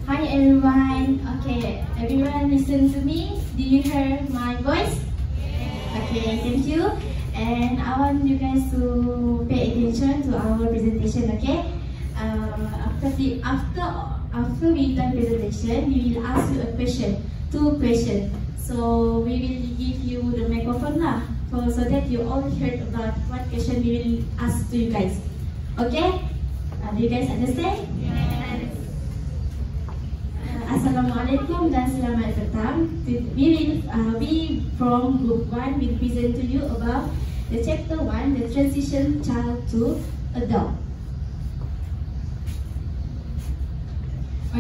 Hi everyone. Okay, everyone listen to me. Do you hear my voice? Okay, thank you. And I want you guys to pay attention to our presentation. Okay. After we done presentation, we will ask you a question, 2 questions. So we will give you the microphone lah, so that you all heard about what question we will ask to you guys. Okay? Do you guys understand? Yes. Assalamualaikum dan selamat datang. We from group 1 will present to you about the chapter 1, the transition child to adult.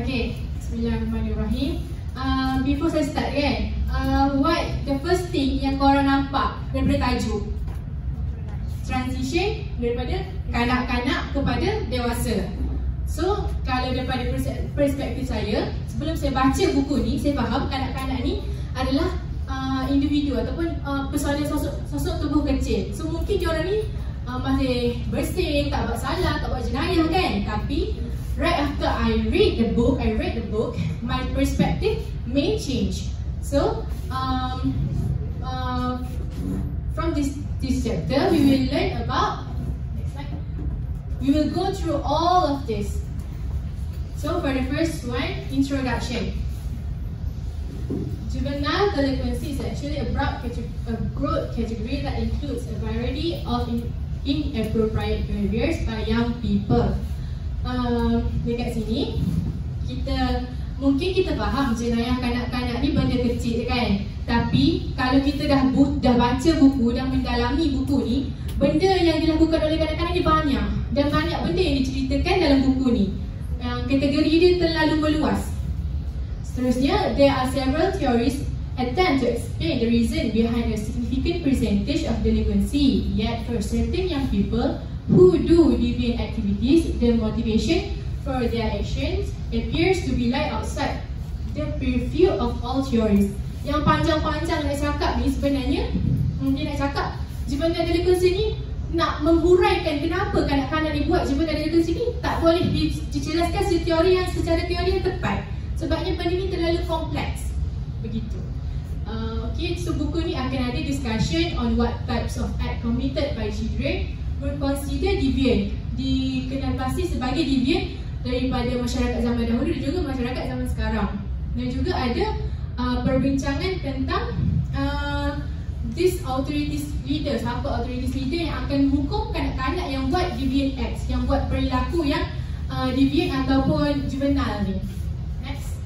Okay, Bismillahirrahmanirrahim. Before saya start kan, what the first thing yang korang nampak daripada tajuk? Transition daripada kanak-kanak kepada dewasa. So, kalau daripada perspektif saya, sebelum saya baca buku ni, saya faham kanak-kanak ni adalah individu ataupun personal sosok tubuh kecil. So, mungkin diorang ni masih bersih, tak buat salah, tak buat jenayah kan. Tapi, right after I read the book, my perspective may change. So, from this chapter, we will learn about. We will go through all of this. So for the first one, introduction. Juvenile delinquency is actually a broad category that includes a variety of inappropriate behaviors by young people. Dekat sini, mungkin kita faham jenayah kanak-kanak ni benda kecil kan. Tapi kalau kita dah baca buku, dah mendalami buku ni, benda yang dilakukan oleh kanak-kanak ni banyak. Dan banyak benda yang diceritakan dalam buku ni. Kategori dia terlalu meluas. Seterusnya, there are several theories attempt to explain the reason behind a significant percentage of delinquency. Yet for certain young people who do deviant activities, the motivation for their actions appears to be lie outside the purview of all theories. Yang panjang-panjang nak cakap ni sebenarnya, dia nak cakap juvenile delinquency ni nak menghuraikan kenapa kanak-kanak ni buat juvenile delinquency ni tak boleh dijelaskan secara teori yang tepat. Sebabnya benda ni terlalu kompleks. Begitu. Okay, so buku ni akan ada discussion on what types of act committed by children were considered deviant, dikenalpasti sebagai deviant daripada masyarakat zaman dahulu dan juga masyarakat zaman sekarang. Dan juga ada perbincangan tentang these authorities leaders, apa authorities leader yang akan hukum kanak-kanak yang buat deviant acts, yang buat perilaku yang deviant ataupun juvenile ni. Next.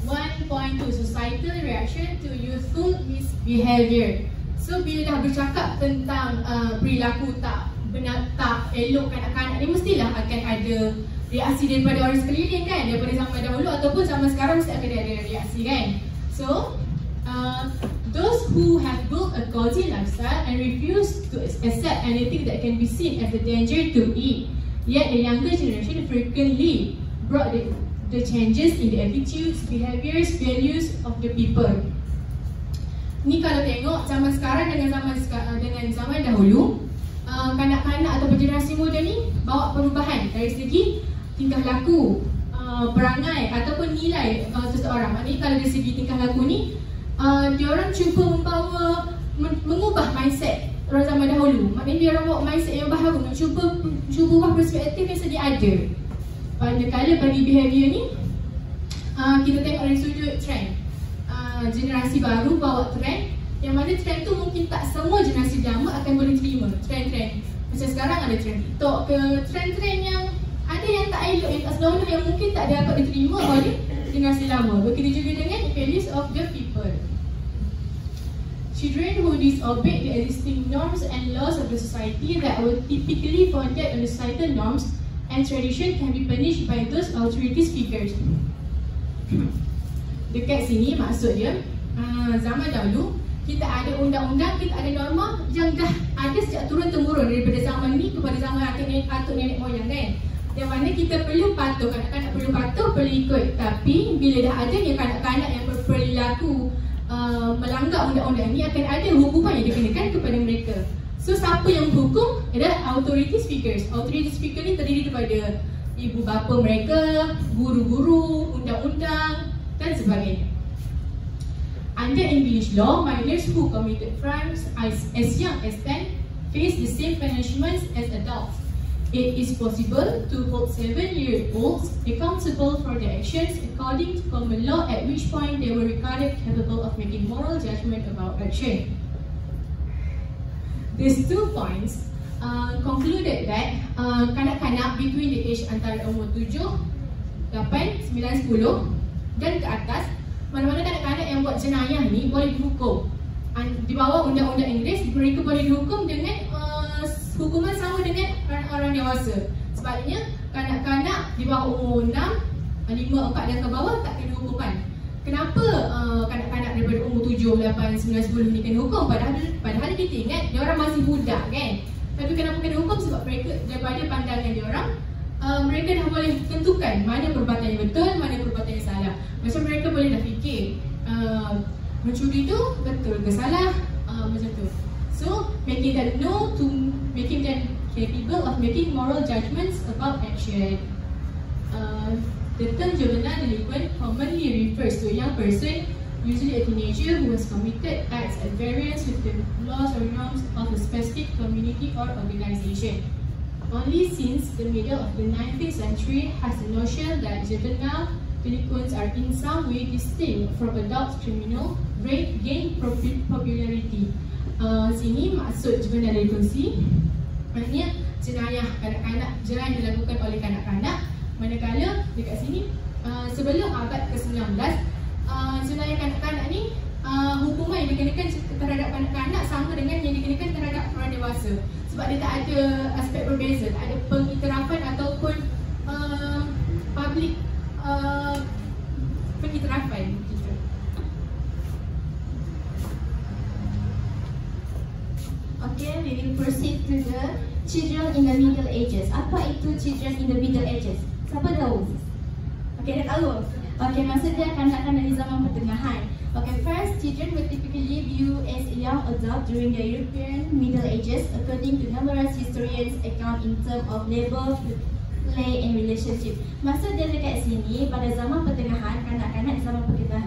1.2 Societal reaction to youthful misbehavior. So bila dah bercakap tentang perilaku tak benar, tak elok kanak-kanak ni, mestilah akan ada reaksi daripada orang sekeliling kan, daripada zaman dahulu ataupun zaman sekarang mesti akan ada reaksi kan. So, those who have built a cozy lifestyle and refuse to accept anything that can be seen as a danger to it. Yet the younger generation frequently brought the changes in the attitudes, behaviors, values of the people. Ni kalau tengok zaman sekarang dengan zaman dahulu, kanak-kanak atau generasi muda ni bawa perubahan dari segi tingkah laku, perangai ataupun nilai seseorang. Maknanya kalau dari segi tingkah laku ni, diorang cuba mengubah mindset orang zaman dahulu. Maknanya diorang bawa mindset yang baharu, nak cuba ubah perspektif yang sedia ada. Manakala bagi behavior ni, kita tengok dari sudut trend. Generasi baru bawa trend, yang mana trend tu mungkin tak semua generasi lama akan boleh terima. Trend-trend macam sekarang ada trend TikTok ke, trend-trend yang ada yang tak elok, yang tak senonoh, yang mungkin tak dapat diterima oleh generasi lama. Begitu juga dengan values of the people. Children who disobey the existing norms and laws of the society that were typically founded on the societal norms and tradition can be punished by those authorities figures. Dekat sini maksud dia, zaman dahulu kita ada undang-undang, kita ada norma yang dah ada sejak turun-temurun daripada zaman ni kepada zaman atuk nenek moyang kan. Yang mana kita perlu patuh, kanak-kanak perlu patuh, perlu ikut. Tapi bila dah adanya kanak-kanak yang berperilaku melanggar undang-undang ni, akan ada hukuman yang dikenakan kepada mereka. So siapa yang menghukum adalah authority speakers. Authority speaker ni terdiri daripada ibu bapa mereka, guru-guru, undang-undang dan sebagainya. Under English law, minors who committed crimes as young as 10 face the same punishments as adults. It is possible to hold 7-year-olds accountable for their actions according to common law, at which point they were regarded capable of making moral judgment about action. These 2 points concluded that kanak-kanak between the age antara umur 7, 8, 9, 10 dan ke atas, mana-mana kanak-kanak yang buat jenayah ni boleh dihukum. Di bawah undang-undang Inggeris, mereka boleh dihukum dengan hukuman sama dengan orang dewasa. Sebaliknya, kanak-kanak di bawah umur 6, 5, 4 dan ke bawah tak kena hukuman. Kenapa kanak-kanak daripada umur 7, 8, 9, 10 ni kena hukum? Padahal kita ingat dia orang masih budak kan. Tapi kenapa kena hukum? Sebab mereka daripada pandangan dia orang, mereka dah boleh tentukan mana perbuatan yang betul, mana perbuatan yang salah. Macam mereka boleh dah fikir mencuri tu betul ke salah, macam tu. So making them making them capable of making moral judgments about action. The term juvenile delinquent commonly refers to a young person, usually a teenager, who has committed acts at variance with the laws or norms of a specific community or organization. Only since the middle of the 19th century has the notion that juvenile delinquents are in some way distinct from adult criminal gain popularity. Sini maksud juvenile delinquency, maknanya jenayah kanak-kanak, jenayah dilakukan oleh kanak-kanak. Manakala dekat sini sebelum abad ke-19, jenayah kanak-kanak ni hukuman yang dikenakan terhadap kanak-kanak sama dengan yang dikenakan terhadap orang dewasa. Sebab dia tak ada aspek berbeza, tak ada pengiktirafan ataupun public pengiktirafan. Okay, we will proceed to the children in the Middle Ages. Apa itu children in the Middle Ages? Siapa tahu? Okay, dah tahu. Okay, maksudnya kanak-kanak di zaman pertengahan. Okay, first, children were typically viewed as a young adult during the European Middle Ages, according to numerous historians' account in terms of labor, play and relationship. Maksud dia dekat sini, pada zaman pertengahan, kanak-kanak di zaman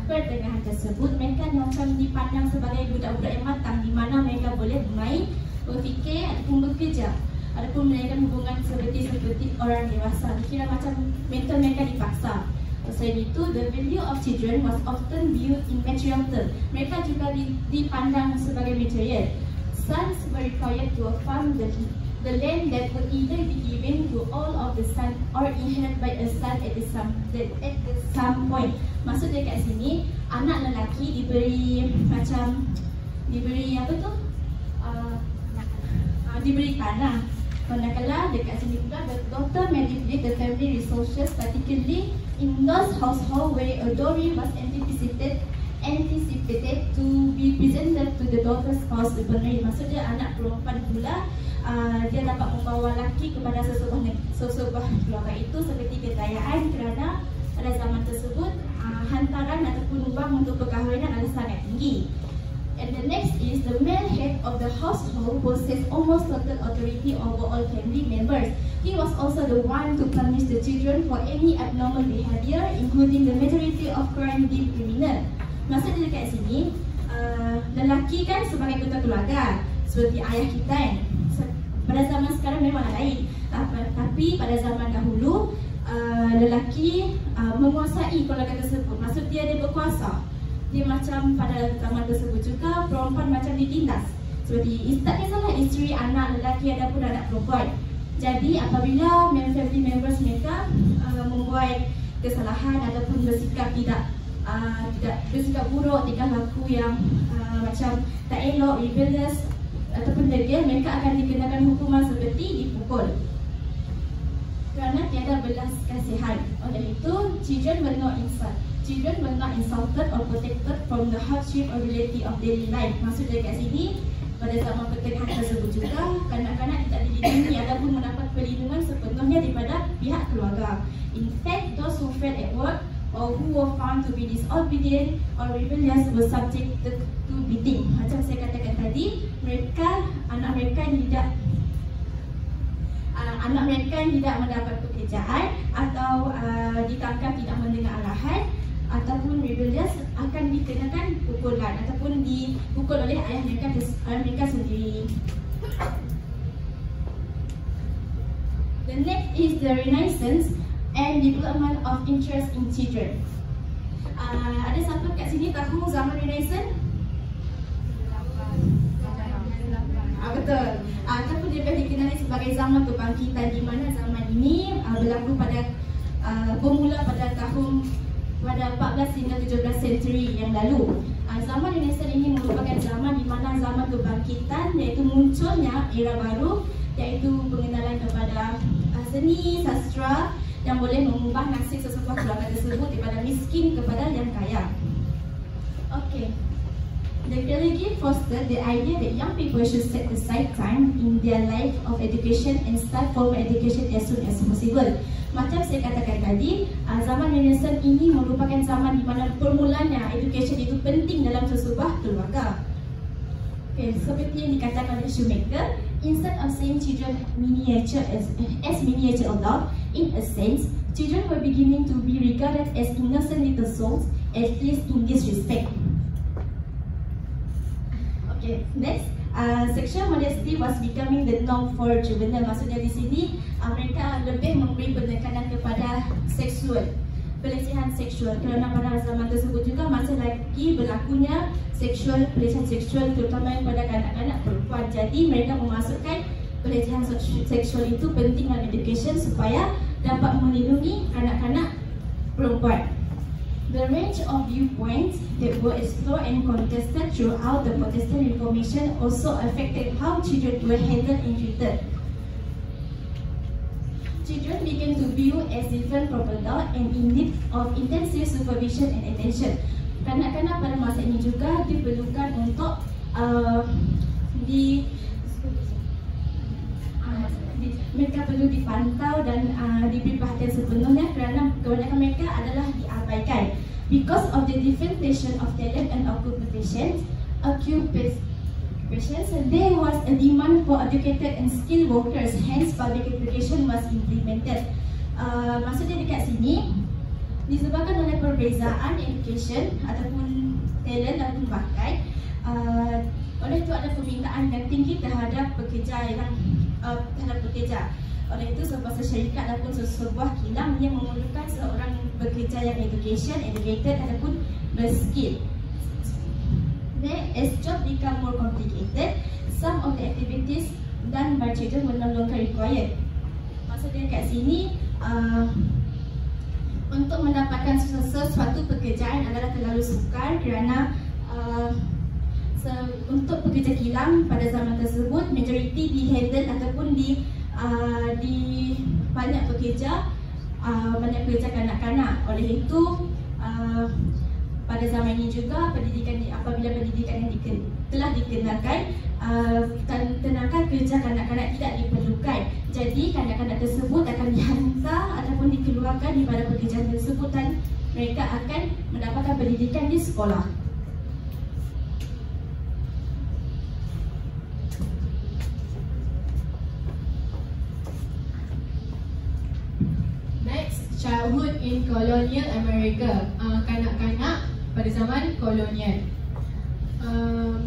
pertengahan tersebut, mereka macam dipandang sebagai budak-budak yang matang, di mana mereka boleh bermain, berfikir ataupun bekerja, ataupun melakukan hubungan seperti orang dewasa. Dikira macam mental mereka dipaksa. Selain itu, the value of children was often viewed in material terms. Mereka juga dipandang sebagai material. Sons were required to farm the land that would either be given to all of the son or inherited by a son at some point. Maksud dia kat sini, anak lelaki diberi apa tu? Diberi tanah. Manakala dekat sini pula, the daughter manipulate the family resources, particularly in those households where a dowry was anticipated to be presented to the daughter's spouse sebenarnya. Maksudnya anak perempuan pula dia dapat membawa laki kepada sesebuah keluarga itu seperti kekayaan, kerana pada zaman tersebut hantaran ataupun wang untuk perkahwinan adalah sangat tinggi. And the next is the male head of the household possessed almost total authority over all family members. He was also the one to punish the children for any abnormal behavior, including the majority of crime deemed criminal. Maksud dia dekat sini, lelaki kan sebagai ketua keluarga, seperti ayah kita kan. Pada zaman sekarang memang lain, tapi pada zaman dahulu lelaki menguasai keluarga tersebut. Maksud dia berkuasa. Dia macam pada zaman tersebut juga perempuan macam ditindas. Seperti tak kisahlah isteri, anak lelaki ataupun anak perempuan. Jadi apabila family members mereka membuat kesalahan ataupun bersikap tidak bersikap buruk, tingkah laku yang macam tak elok, rebellious ataupun degil, mereka akan dikenakan hukuman seperti dipukul kerana tiada belas kasihan. Oleh itu, children were not insulted or protected from the hardship or reality of daily life. Maksud dia kat sini, pada zaman pertengahan tersebut juga, kanak-kanak tidak dilindungi ataupun mendapat perlindungan sepenuhnya daripada pihak keluarga. In fact, those who failed at work or who were found to be disobedient or rebellious were subjected to beating. Macam saya katakan tadi, anak mereka tidak anak mereka yang tidak mendapat pekerjaan atau ditangkap tidak mendengar arahan ataupun rebellious akan dikenakan pukulan ataupun dipukul oleh ayah mereka sendiri. The next is the renaissance and development of interest in children. Ada siapa kat sini tahu zaman renaissance? Betul. Ataupun dia dikenali sebagai zaman kebangkitan, di mana zaman ini berlaku bermula pada 14 hingga 17 century yang lalu. Zaman Renaissance ini merupakan zaman di mana zaman kebangkitan, iaitu munculnya era baru, iaitu pengenalan kepada seni, sastra yang boleh mengubah nasib sesebuah keluarga tersebut daripada miskin kepada yang kaya. Okay. The Gallagher fostered the idea that young people should set aside time in their life of education and start formal education as soon as possible. Macam saya katakan tadi, zaman Renaissance ini merupakan zaman di mana permulaannya education itu penting dalam sesebuah keluarga. Okay, seperti yang dikatakan oleh Shoemaker, instead of seeing children miniature as miniature adults, in a sense, children were beginning to be regarded as innocent little souls, at least in this respect. Okay, next, sexual modesty was becoming the norm for juvenile. Maksudnya di sini mereka lebih memberi penekanan kepada seksual, pelecehan seksual, kerana pada zaman tersebut juga masih lagi berlakunya pelecehan seksual terutama pada kanak-kanak perempuan. Jadi mereka memasukkan pelecehan seksual itu penting dalam education supaya dapat melindungi kanak-kanak perempuan. The range of viewpoints that were explored and contested throughout the Protestant Reformation also affected how children were handled and treated. Children began to view as different from adults and in need of intensive supervision and attention. Kanak-kanak pada masa ini juga diperlukan untuk mereka perlu dipantau dan diberi perhatian sepenuhnya kerana kebanyakan mereka adalah diabaikan. Because of the differentiation of talent and occupations, there was a demand for educated and skilled workers. Hence, public education was implemented. Maksudnya dekat sini disebabkan oleh perbezaan education ataupun talent ataupun bakat. Oleh itu ada permintaan yang tinggi terhadap pekerja. Oleh itu sebuah syarikat ataupun sebuah kilang yang memerlukan seorang pekerja yang educated ataupun berskill. Then as job become more complicated, some of the activities done by children were no longer required. Maksudnya kat sini untuk mendapatkan sesuatu pekerjaan adalah terlalu sukar kerana untuk pekerja kilang pada zaman tersebut majoriti dihandle ataupun di banyak pekerja kanak-kanak. Oleh itu pada zaman ini juga apabila pendidikan yang telah dikenalkan, tenaga kerja kanak-kanak tidak diperlukan. Jadi kanak-kanak tersebut akan dihantar ataupun dikeluarkan daripada pekerjaan tersebut dan mereka akan mendapatkan pendidikan di sekolah. Childhood in colonial America, kanak-kanak pada zaman kolonial.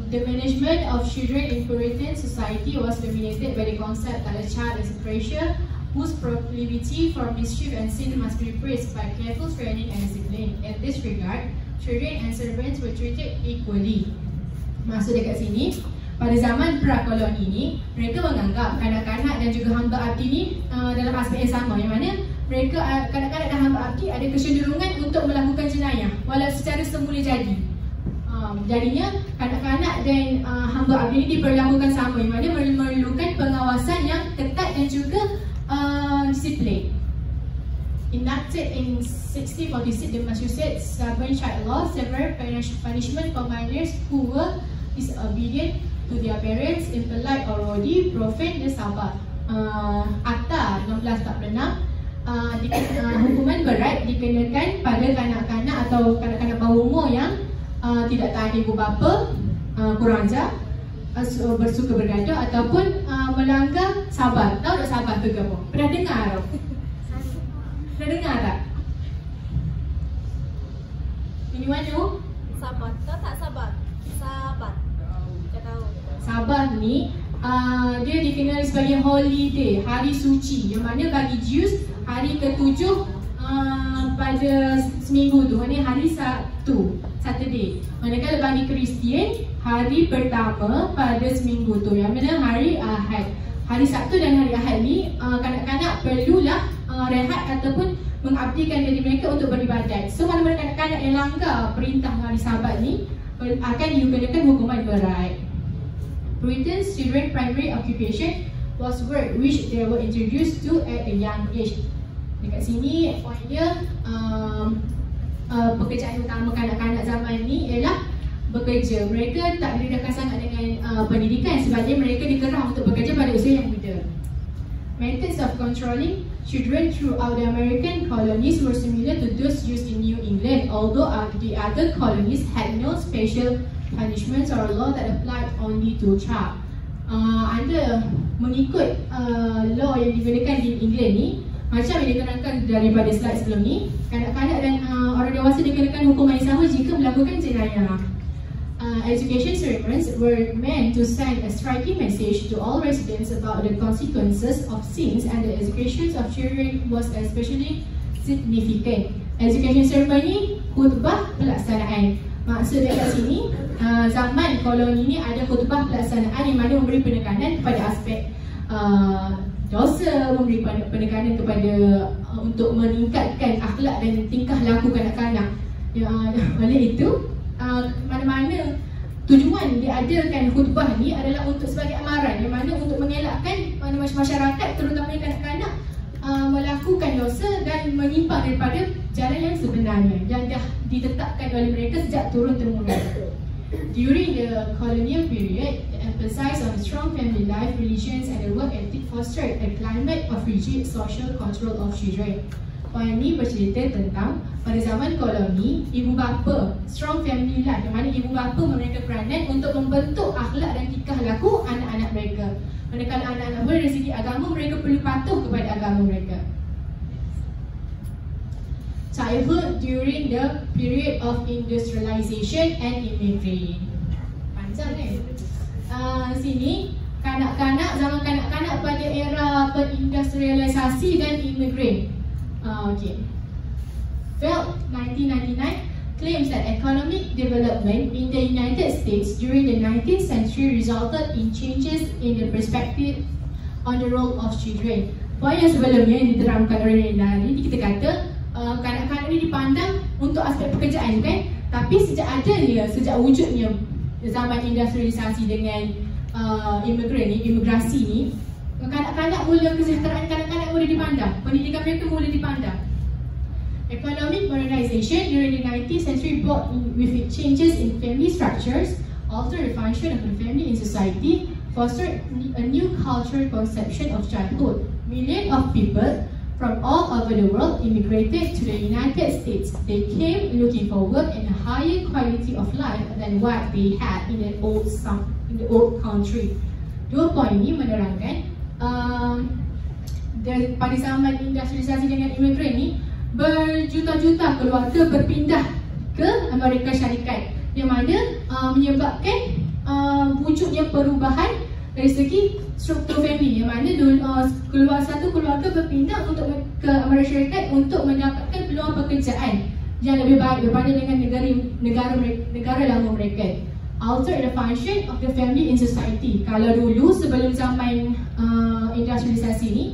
The management of children in Puritan society was dominated by the concept that a child is a treasure whose proclivity for mischief and sin must be repressed by careful training and discipline. In this regard, children and servants were treated equally. Maksud dekat sini, pada zaman pra-koloni ini, mereka menganggap kanak-kanak dan juga hamba abdi ini dalam aspek yang sama, yang mana mereka kanak-kanak dan hamba abdi ada kecenderungan untuk melakukan jenayah walau secara semula jadi. Jadinya kanak-kanak dan hamba abdi ini diperlakukan sama, yang mana memerlukan pengawasan yang ketat dan juga disiplin. Enacted in 1646, the Massachusetts Stubborn Child Law, several punishment for minors who were disobedient to their parents, impolite or rowdy, profane dan sabar. Akta 1646, hukuman berat dikenakan pada kanak-kanak atau kanak-kanak bawah umur yang tidak taat ibu bapa, kurang ajar, bersuka bergaduh ataupun melanggar sabar. Tahu tak sabar tu apa? Pernah dengar tak? Pernah dengar tak? Anyone know? Sabar. Tahu tak sabar? Sabar. Tak tahu. Sabar ni dia dikenali sebagai holiday, hari suci, yang mana bagi Jews hari ke-7 pada seminggu tu, maknanya hari Sabtu, Saturday. Manakala bagi Kristian hari pertama pada seminggu tu, yang mana hari Ahad. Hari Sabtu dan hari Ahad ni kanak-kanak perlulah rehat ataupun mengabdikan diri mereka untuk beribadat. So mana-mana kanak-kanak yang langgar perintah hari Sabat ni akan dikenakan hukuman berat. Britain's children's primary occupation was work which they were introduced to at a young age. Dekat sini point dia pekerjaan utama kanak-kanak zaman ni ialah bekerja. Mereka tak didedahkan sangat dengan pendidikan sebabnya mereka dikerah untuk bekerja pada usia yang muda. Methods of controlling children throughout the American colonies were similar to those used in New England, although the other colonies had no special punishments or law that applied only to child. Anda mengikut law yang digunakan di England ni, macam yang diterangkan daripada slide sebelum ni, kanak-kanak dan orang dewasa dikenakan hukuman yang sama jika melakukan jenayah. Education sermons were meant to send a striking message to all residents about the consequences of sins, and the education of children was especially significant. Education sermon ni khutbah pelaksanaan. Maksud dekat sini, zaman koloni ni ada khutbah pelaksanaan yang mana memberi penekanan kepada aspek dosa, memberi penekanan kepada untuk meningkatkan akhlak dan tingkah laku kanak-kanak. Oleh itu, mana-mana tujuan diadakan khutbah ni adalah untuk sebagai amaran, yang mana untuk mengelakkan masyarakat, terutamanya kanak-kanak, melakukan dosa dan menyimpang daripada jalan yang sebenarnya yang dah ditetapkan oleh mereka sejak turun-temurun. During the colonial period, the emphasis on strong family life, religions and the work ethic fostered a climate of rigid social control of children. Poin ni bercerita tentang pada zaman koloni, ibu bapa, strong family life, yang mana ibu bapa memberikan peranan untuk membentuk akhlak dan tingkah laku anak-anak mereka. Manakala anak-anak mereka dari segi agama, mereka perlu patuh kepada agama mereka. Childhood during the period of industrialization and immigration. Panjang kan? Sini kanak-kanak, zaman kanak-kanak pada era perindustrialisasi dan imigran. Okay. Felt 1999 claims that economic development in the United States during the 19th century resulted in changes in the perspective on the role of children. Poin yang sebelumnya yang diterangkan oleh Nari, kita kata kanak-kanak ini dipandang untuk aspek pekerjaan kan, tapi sejak wujudnya zaman industrialisasi dengan imigrasi ni, kanak-kanak mula, kesejahteraan kanak-kanak mula dipandang, pendidikan mereka mula dipandang. Economic modernization during the 19th century brought with it changes in family structures, altered the function of the family in society, fostered a new cultural conception of childhood. Millions of people from all over the world immigrated to the United States. They came looking for work and a higher quality of life than what they had in the old country. Dua poin ini menerangkan pada zaman industrialisasi dengan imigran ni, berjuta-juta keluarga berpindah ke Amerika Syarikat, yang mana menyebabkan wujudnya perubahan dari segi struktur family, yang mana satu keluarga berpindah untuk ke Amerika Syarikat untuk mendapatkan peluang pekerjaan yang lebih baik berbanding dengan negara lama mereka. Alter the function of the family in society. Kalau dulu sebelum zaman industrialisasi ni,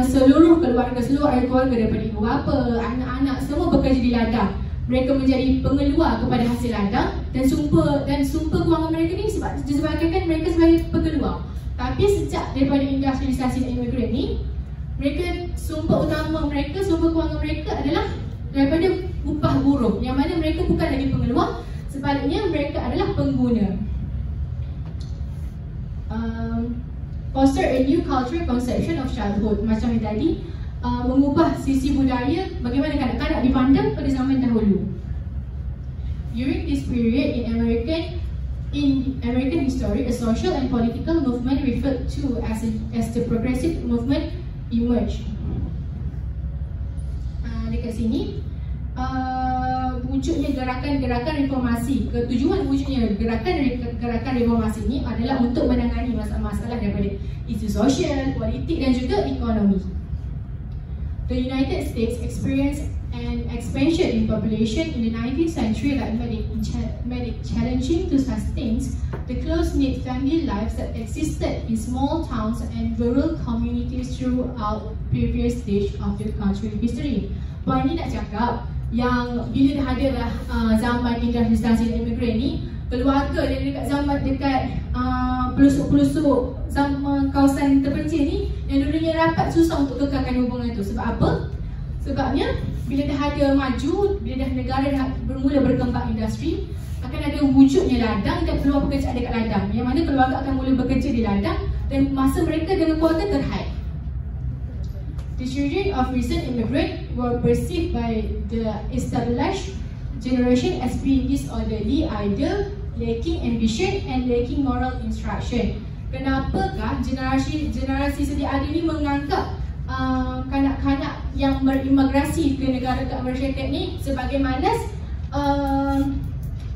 seluruh ahli keluarga daripada ibu bapa, anak-anak semua bekerja di ladang. Mereka menjadi pengeluar kepada hasil ladang dan sumber kewangan mereka ni disebabkan mereka sebagai pengeluar. Tapi sejak daripada industrialisasi dan imigran ni, sumber kewangan mereka adalah daripada upah buruh, yang mana mereka bukan lagi pengeluar, sebaliknya mereka adalah pengguna. Foster a new cultural conception of childhood. Macam yang tadi, mengubah sisi budaya bagaimana kanak-kanak dipandang pada zaman dahulu. During this period in American In American history, a social and political movement referred to as the progressive movement emerged. Dekat sini, wujudnya gerakan-gerakan reformasi. Tujuan wujudnya gerakan reformasi ini adalah untuk menangani masalah-masalah daripada isu sosial, politik dan juga ekonomi. The United States experienced an expansion in population in the 19th century that made it challenging to sustain the close-knit family lives that existed in small towns and rural communities throughout previous stage of the country's history. Poin ni nak cakap yang bila dah ada zaman industrialisasi dan imigran ni, keluarga yang dekat pelosok-pelosok zaman kawasan terpencil ni yang dulunya rapat susah untuk kekalkan hubungan tu. Sebab apa? Sebabnya bila dah ada maju, bila dah negara dah bermula berkembang industri, akan ada wujudnya ladang dan peluang pekerjaan dekat ladang, yang mana keluarga akan mula bekerja di ladang dan masa mereka dengan keluarga terhad. The children of recent immigrants were perceived by the established generation as being disorderly, idle, lacking ambition and lacking moral instruction. Kenapakah generasi sedia ada ni menganggap kanak-kanak yang berimigrasi ke negara Amerika Syarikat ni sebagai malas,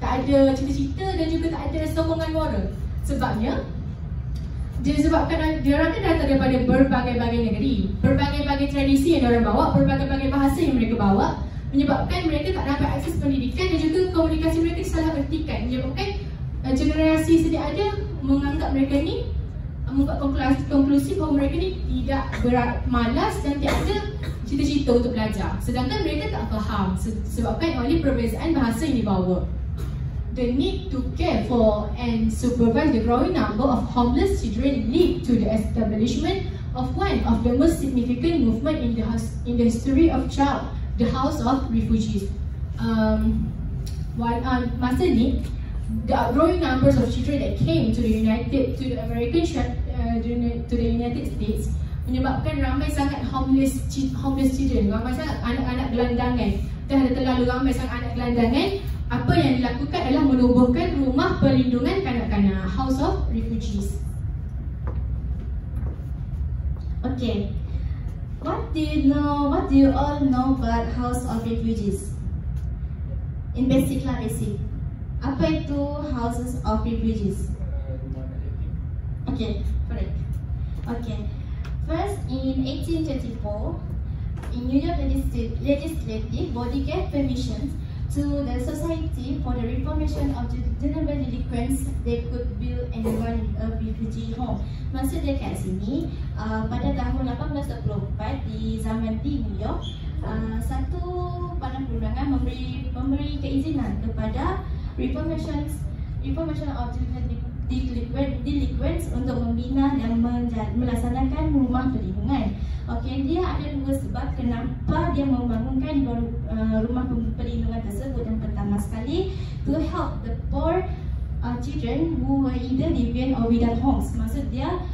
tak ada cita-cita dan juga tak ada sokongan moral? Sebabnya disebabkan dia orang kan datang daripada berbagai-bagai negeri, berbagai-bagai tradisi yang diorang bawa, berbagai-bagai bahasa yang mereka bawa, menyebabkan mereka tak dapat akses pendidikan dan juga komunikasi mereka salah ertikan, menyebabkan generasi sedia ada menganggap mereka ni, membuat konklusi bahawa mereka ni tidak malas dan tiada cita-cita untuk belajar, sedangkan mereka tak faham sebabkan oleh perbezaan bahasa yang dibawa. The need to care for and supervise the growing number of homeless children lead to the establishment of one of the most significant movement in the history of child, the House of Refugees. Masa ni, the growing numbers of children that came to the United States menyebabkan ramai sangat homeless children, ramai sangat anak-anak gelandangan. Dah ada terlalu ramai sangat anak gelandangan. Apa yang dilakukan adalah menubuhkan rumah perlindungan kanak-kanak, House of Refugees. Okay, what do you all know about House of Refugees? In basic lah, basic. Apa itu Houses of Refugees? Okay, correct. Okay, first in 1834, in New York legislative body gave permissions to the Society for the Reformation of Juvenile Delinquents. They could build and run a refugee home. Masa dia kat sini, pada tahun 1824 di zaman di New York, satu badan perundangan memberi keizinan kepada Reformation of Juvenile Delinquents untuk membina dan melaksanakan rumah perlindungan. Okey, dia ada dua sebab kenapa dia membangunkan rumah perlindungan tersebut. Yang pertama sekali, to help the poor children who were either deviant or without homes. Maksud dia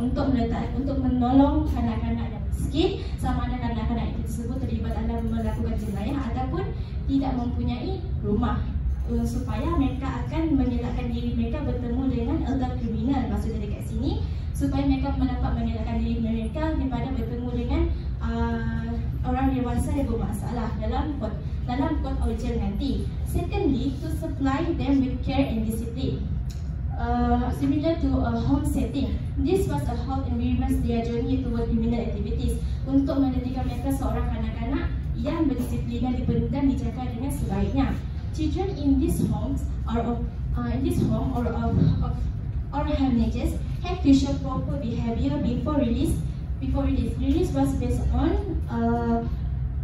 untuk menolong kanak-kanak yang miskin, sama ada kanak-kanak itu tersebut terlibat dalam melakukan jenayah ataupun tidak mempunyai rumah, supaya mereka akan mengelakkan diri mereka bertemu dengan adult kriminal. Maksudnya dekat sini, supaya mereka dapat mengelakkan diri mereka daripada bertemu dengan orang dewasa yang bermasalah dalam kod original nanti. Secondly, to supply them with care and discipline, similar to a home setting. This was a halt in reverse their journey toward criminal activities, untuk menjadikan mereka seorang kanak-kanak yang berdisiplin dan dijaga dengan sebaiknya. Children in these homes or orphanages had to show proper behavior before release. Release was based on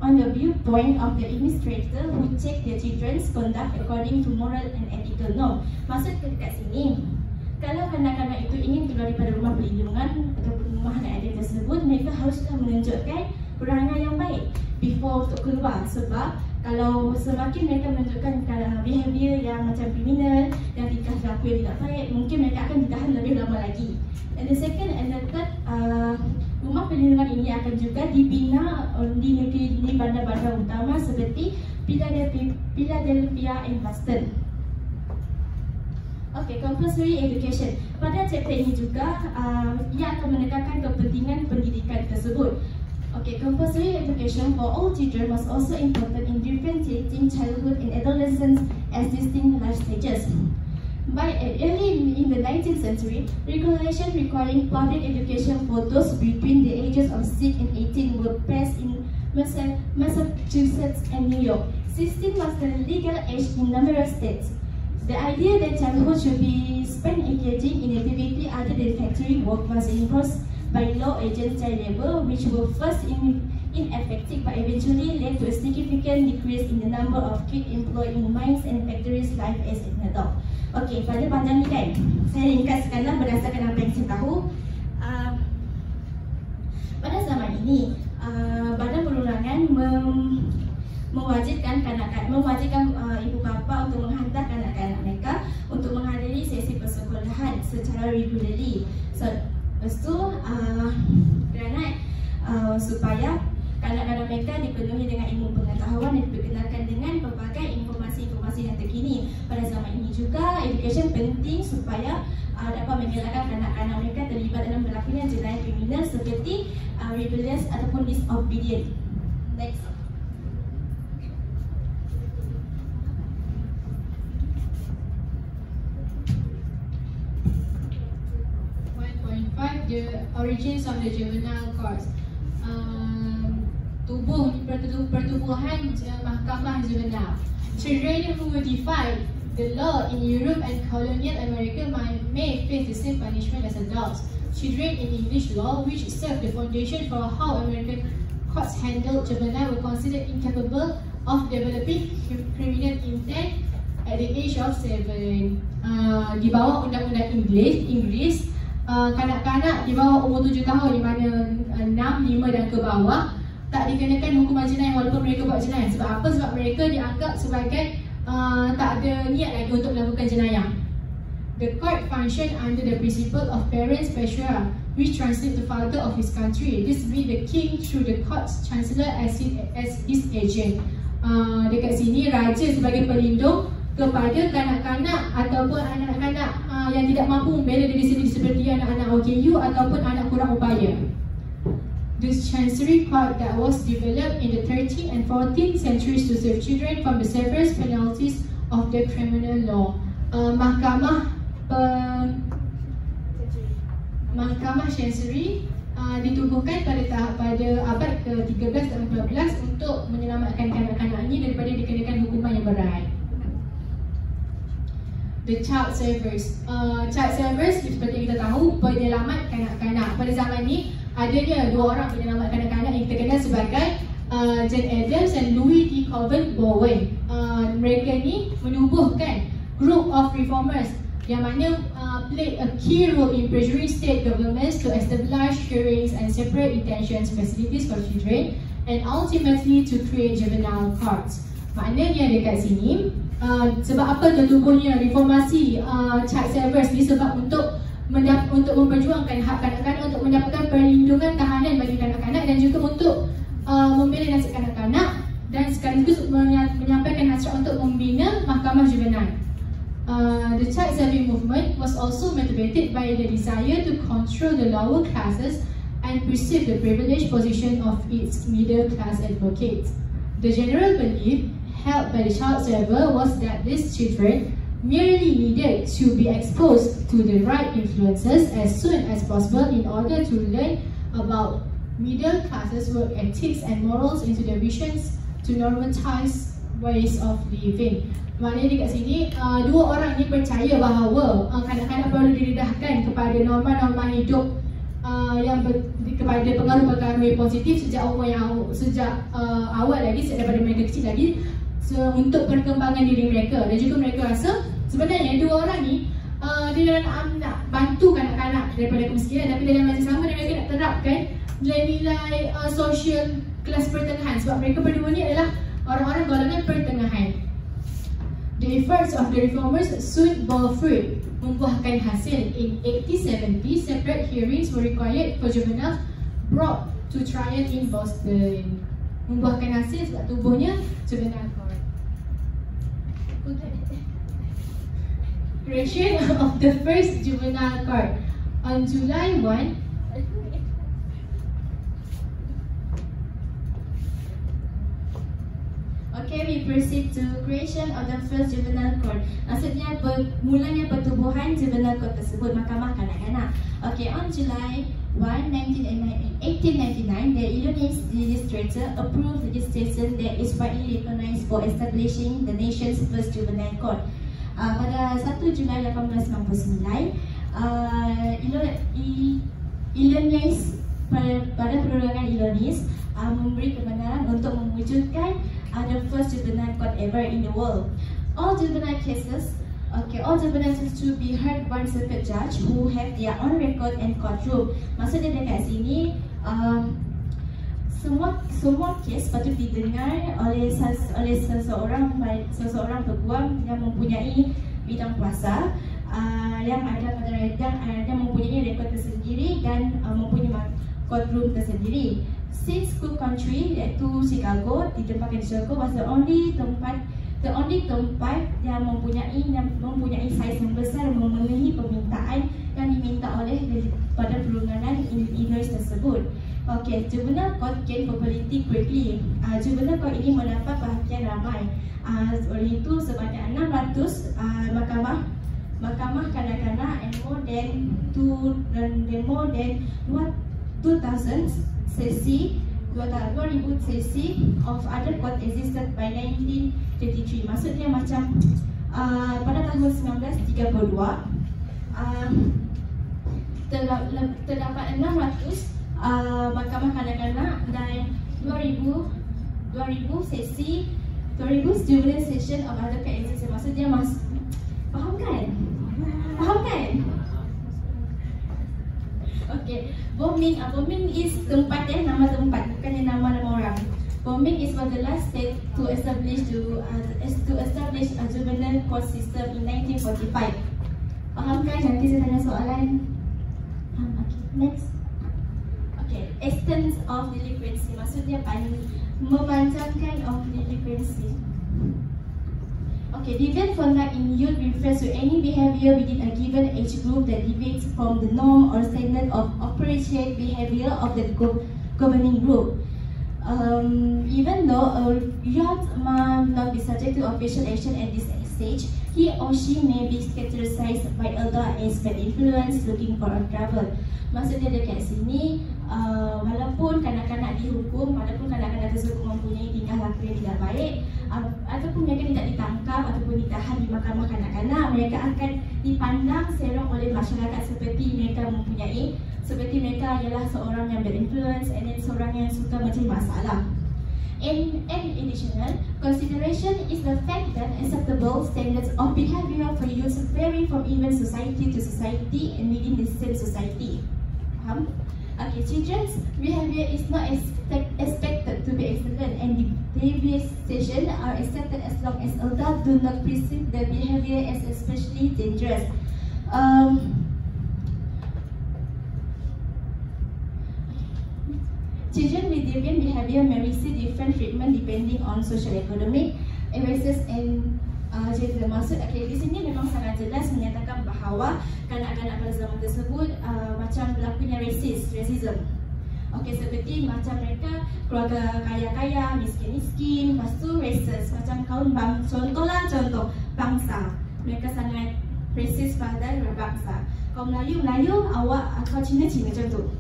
the viewpoint of the administrator who check their children's conduct according to moral and ethical norm. Maksud dekat sini, kalau kanak-kanak itu ingin keluar daripada rumah perlindungan ataupun rumah anak adik tersebut, mereka haruslah menunjukkan perangai yang baik before untuk keluar. Sebab kalau semakin mereka menunjukkan behavior yang macam kriminal dan tingkah laku yang tidak baik, mungkin mereka akan ditahan lebih lama lagi. And the second and the third, rumah perlindungan ini akan juga dibina di negeri di bandar-bandar utama seperti Philadelphia and Boston. Okay, compulsory education. Pada chapter ini juga ia akan menekankan kepentingan pendidikan tersebut. Okay, compulsory education for all children was also important in differentiating childhood and adolescence as distinct life stages. By early in the 19th century, regulation requiring public education for those between the ages of 6 and 18 were passed in Massachusetts and New York. 16 was the legal age in numerous states. The idea that childhood should be spent engaging in activity other than factory work was enforced by law against child labor, which were first ineffective but eventually led to a significant decrease in the number of kids employed in mines and factories life as an adult. Okey, pada panjang ni kan, saya ringkaskanlah berdasarkan apa yang saya tahu. Pada zaman ini, Badan Perundangan mewajibkan ibu bapa untuk menghantar kanak-kanak mereka untuk menghadiri sesi persekolahan secara regularly. So, lepas tu kerana supaya kanak-kanak mereka dipenuhi dengan ilmu pengetahuan dan diperkenalkan dengan pelbagai informasi-informasi yang terkini. Pada zaman ini juga, education penting supaya dapat mengelakkan kanak-kanak mereka terlibat dalam berlakunya jenayah kriminal seperti rebellious ataupun disobedient. Next. 1.5, the origins of the juvenile courts. Pertubuhan mahkamah juvenile. Children who defied the law in Europe and colonial America may face the same punishment as adults. Children in English law, which served the foundation for how American courts handled juvenile, were considered incapable of developing criminal intent at the age of 7. Di bawah undang-undang Inggeris, kanak-kanak di bawah umur 7 tahun, di mana 6, 5 dan ke bawah tak dikenakan hukuman jenayah walaupun mereka buat jenayah. Sebab apa? Sebab mereka dianggap sebagai tak ada niat lagi untuk melakukan jenayah. The court functioned under the principle of parens patriae, which translates the father of his country. This be the king through the court's chancellor as his agent. Dekat sini, raja sebagai pelindung kepada kanak-kanak ataupun anak-anak yang tidak mampu membela diri sendiri seperti anak-anak OKU ataupun anak kurang upaya. This chancery court that was developed in the 13th and 14th centuries to save children from the severest penalties of the criminal law. Mahkamah chancery ditubuhkan pada abad ke-13 dan 14 untuk menyelamatkan kanak-kanak ini daripada dikenakan hukuman yang berat. The child savers. Child savers seperti kita tahu penyelamat kanak-kanak. Pada zaman ini adanya 2 orang penyelamat kanak-kanak yang terkenal sebagai Jane Addams dan Louis D. Colvin Bowen. Mereka ni menubuhkan group of reformers yang mana played a key role in pressuring state governments to establish hearings and separate detention facilities for children and ultimately to create juvenile courts. Maknanya dekat sini, sebab apa tertubuhnya reformasi child savers ni? Sebab untuk memperjuangkan hak kanak-kanak untuk mendapatkan perlindungan tahanan bagi kanak-kanak dan juga untuk membela nasib kanak-kanak dan sekaligus menyampaikan hasrat untuk membina mahkamah juvenile. The child saving movement was also motivated by the desire to control the lower classes and preserve the privileged position of its middle class advocates. The general belief held by the child saver was that these children merely needed to be exposed to the right influences as soon as possible in order to learn about middle classes work ethics and morals into their visions to normalize ways of living. Maknanya dekat sini, 2 orang ni percaya bahawa kanak-kanak perlu didedahkan kepada norma-norma hidup yang kepada pengaruh-pengaruh yang positif sejak awal lagi, daripada mereka kecil lagi, untuk perkembangan diri mereka. Dan juga mereka rasa sebenarnya 2 orang ni dia nak bantu kanak-kanak daripada kemiskinan, tapi dalam masa sama mereka nak terapkan nilai-nilai sosial kelas pertengahan, sebab mereka berdua ni adalah orang-orang golongan pertengahan. The efforts of the reformers soon bore fruit, membuahkan hasil. In 1870, separate hearings were required for juveniles brought to trial in Boston. Membuahkan hasil sebab tubuhnya juvenile court. creation of the first juvenile court on July 1. Okay, we proceed to creation of the first juvenile court. Maksudnya mulanya pertubuhan juvenile court tersebut, mahkamah kanak-kanak. Okay, on July 1, 1899, the Illinois legislature approved legislation that is widely recognized for establishing the nation's first juvenile court. Pada 1 Julai 1899, Illinois pada perundangan Illinois memberi kebenaran untuk mewujudkan the first juvenile court ever in the world. All juvenile cases to be heard by circuit judge who have their own record and courtroom. Maksudnya dekat sini semua kes patut didengar oleh seseorang peguam yang mempunyai bidang kuasa, yang mempunyai rekod tersendiri dan mempunyai courtroom tersendiri. Since Cook Country, iaitu Chicago, ditempatkan di Chicago, was the only tempat yang mempunyai saiz yang besar memenuhi permintaan yang diminta oleh pada perundangan Illinois tersebut. Okay, juvenile court gained popularity quickly. Juvenile court ini mendapat perhatian ramai. Oleh itu sebanyak 600 mahkamah kanak-kanak and more than 2,000 sesi 2,000 sesi of other court existed by 1933. Maksudnya macam pada tahun 1932 terdapat 600 mahkamah kanak-kanak dan 2,000 sesi 2,000 juvenile session of other court existed. Maksudnya faham kan? Okay, Bombing is tempat nama tempat, bukannya nama orang. Bombing is was the last state to establish a juvenile court system in 1945. Faham kan? Nanti saya tanya soalan. Okay, next. Okay, extent of delinquency, maksudnya memanjangkan of delinquency. Okay, deviant conduct in youth refers to any behavior within a given age group that deviates from the norm or standard of appropriate behavior of the governing group. Even though a youth may not be subject to official action at this stage, he or she may be characterized by elder as bad influence looking for a trouble. Maksudnya dekat sini, walaupun kanak-kanak dihukum, walaupun kanak-kanak tersebut mempunyai tingkah laku yang tidak baik, ataupun mereka tidak ditangkap ataupun ditahan di mahkamah kanak-kanak, mereka akan dipandang serong oleh masyarakat seperti mereka ialah seorang yang berinfluence and seorang yang suka mencari masalah. In additional consideration is the fact that acceptable standards of behavior for youth vary from even society to society and within the same society. Okay, children's behavior is not expected to be excellent, and the deviations are accepted as long as adults do not perceive the behavior as especially dangerous. Children with deviant behavior may receive different treatment depending on socio-economic races and gender. Maksud di sini memang sangat jelas menyatakan bahawa kanak-kanak pada zaman tersebut macam berlakunya racism. Okay, seperti macam mereka keluarga kaya-kaya, miskin-miskin, lepas tu races macam kaum contoh bangsa. Mereka sangat racist pada berbangsa. Kaum Melayu, awak atau Cina macam tu.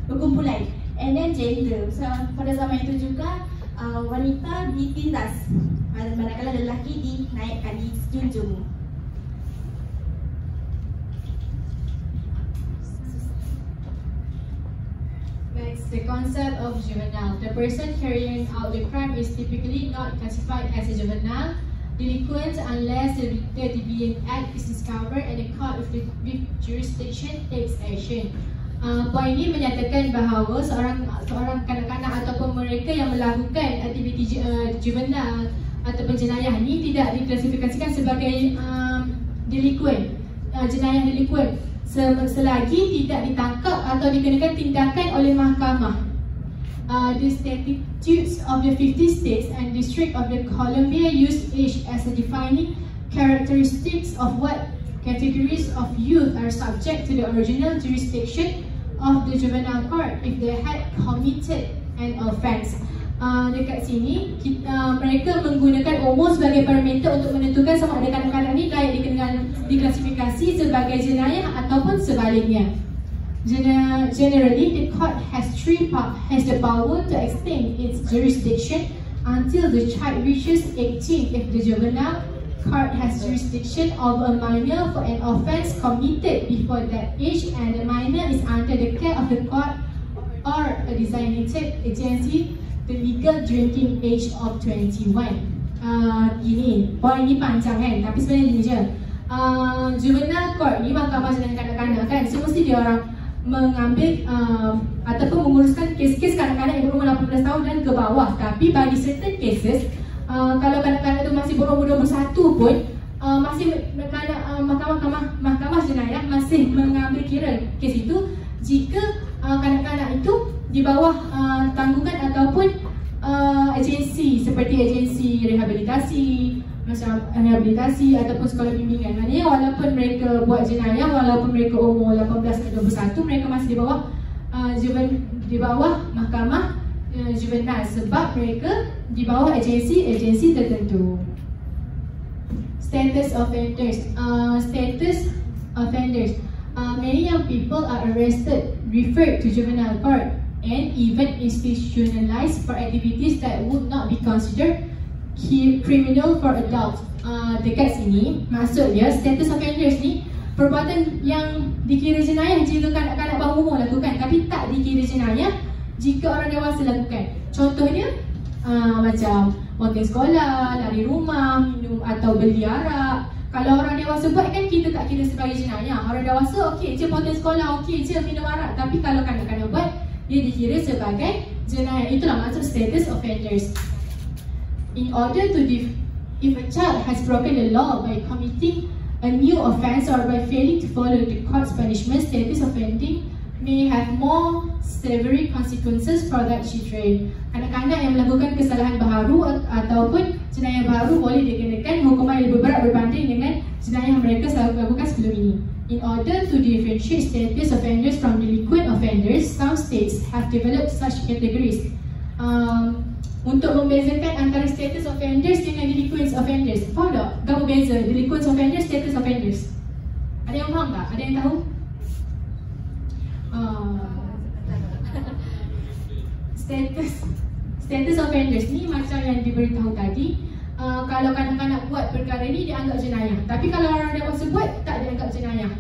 Berkumpulan. And then gender. So, pada zaman itu juga wanita ditindas, manakala lelaki dinaikkan, dijunjung. Next, the concept of juvenile. The person carrying out the crime is typically not classified as a juvenile delinquent unless the deviant act is discovered and the court with jurisdiction takes action. Poin ini menyatakan bahawa seorang kanak-kanak ataupun mereka yang melakukan aktiviti juvenile ataupun jenayah ini tidak diklasifikasikan sebagai jenayah delinquent selagi tidak ditangkap atau dikenakan tindakan oleh mahkamah. The statutes of the 50 states and District of the Columbia use age as a defining characteristics of what categories of youth are subject to the original jurisdiction of the juvenile court if they had committed an offence. Dekat sini mereka menggunakan umur sebagai parameter untuk menentukan sama ada kanak-kanak ni layak diklasifikasi sebagai jenayah ataupun sebaliknya. Generally, the court has the power to extend its jurisdiction until the child reaches 18 if the juvenile court has jurisdiction over a minor for an offence committed before that age and the minor is under the care of the court or a designated agency, the legal drinking age of 21. Gini, poin ni panjang kan, tapi sebenarnya gini je. Juvenile court ni mahkamah jenayah kanak-kanak kan, so mesti dia orang mengambil ataupun menguruskan kes-kes kanak-kanak yang berumur 18 tahun dan ke bawah. Tapi bagi certain cases, kalau kanak-kanak tu masih berumur 21 pun masih mahkamah jenayah masih mengambil kira kes itu jika kanak-kanak itu di bawah tanggungan ataupun agensi seperti agensi rehabilitasi, macam rehabilitasi ataupun sekolah bimbingan. Maknanya walaupun mereka buat jenayah, walaupun mereka umur 18 atau 21, mereka masih di bawah mahkamah juvenile sebab mereka di bawah agensi tertentu. Status offenders. Many young people are arrested, referred to juvenile court, and even institutionalized for activities that would not be considered criminal for adults. Dekat sini, maksudnya status offenders ni perbuatan yang dikira jenayah jika kanak-kanak bawah umur lakukan, tapi tak dikira jenayah jika orang dewasa lakukan. Contohnya macam ponting sekolah, lari rumah, minum atau beli arak. Kalau orang dewasa buat kan kita tak kira sebagai jenayah. Orang dewasa okey je ponting sekolah, okey je minum arak, tapi kalau kanak-kanak buat dia dikira sebagai jenayah. Itulah maksud status offenders. In order to if a child has broken the law by committing a new offence or by failing to follow the court's punishment, status offending may have more severe consequences for that children. Anak-anak yang melakukan kesalahan baharu ataupun jenayah baharu boleh dikenakan hukuman yang lebih berat berbanding dengan jenayah yang mereka selalu lakukan sebelum ini. In order to differentiate status offenders from delinquent offenders, some states have developed such categories. Untuk membezakan antara status offenders dengan delinquent offenders. Faham tak? Apa beza delinquent offenders, status offenders? Ada yang faham tak? Ada yang tahu? Status offenders ni macam yang diberitahu tadi. Kalau kanak-kanak buat perkara ni dianggap jenayah, tapi kalau orang dewasa buat tak dianggap jenayah.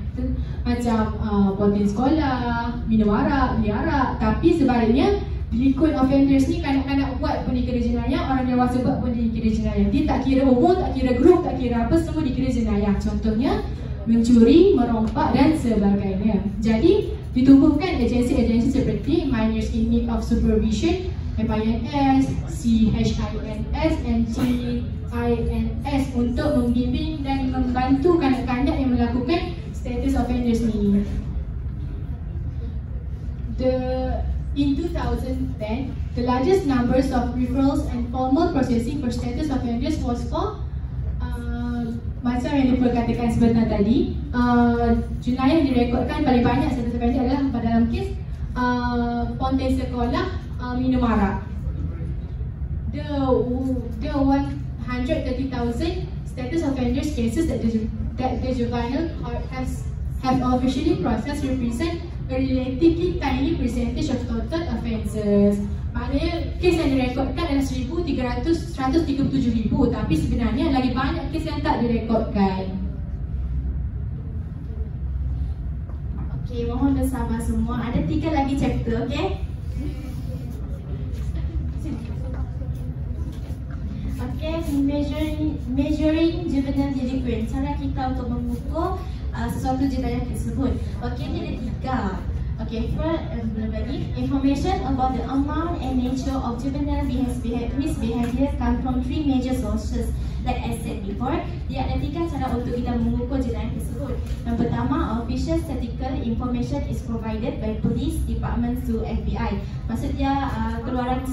Macam ponting sekolah, minum arak, beli arak. Tapi sebaliknya delinquent offenders ni kanak-kanak buat pun dikira jenayah, orang dewasa buat pun dikira jenayah. Dia tak kira umur, tak kira grup, tak kira apa, semua dikira jenayah. Contohnya mencuri, merompak dan sebagainya. Jadi ditumbuhkan agensi-agensi seperti Minors in Need of Supervision, MINS, CHINS, and TINS untuk membimbing dan membantu kanak-kanak yang melakukan status offenders ni. In 2010, the largest numbers of referrals and formal processing for status offenders was for macam yang diperkatakan sebentar tadi, jenayah yang direkodkan paling banyak status offender adalah dalam kes ponting sekolah, minum arak. The 130,000 status offenders cases that the juvenile court have officially processed represent a relatively tiny percentage of total offences. Maknanya kes yang direkodkan adalah 137,000, tapi sebenarnya lagi banyak kes yang tak direkodkan. Okey, mohon bersabar semua. Ada 3 lagi chapter, okey? Okey, measuring juvenile delinquent. Cara kita untuk mengukur sesuatu jenayah tersebut. Okey, ini ada 3. Okay, first, information about the amount and nature of juvenile misbehavior come from 3 major sources. Like I said before, dia ada 3 cara untuk kita mengukur jenayah tersebut. Yang pertama, official statistical information is provided by police departments to FBI. Maksudnya keluaran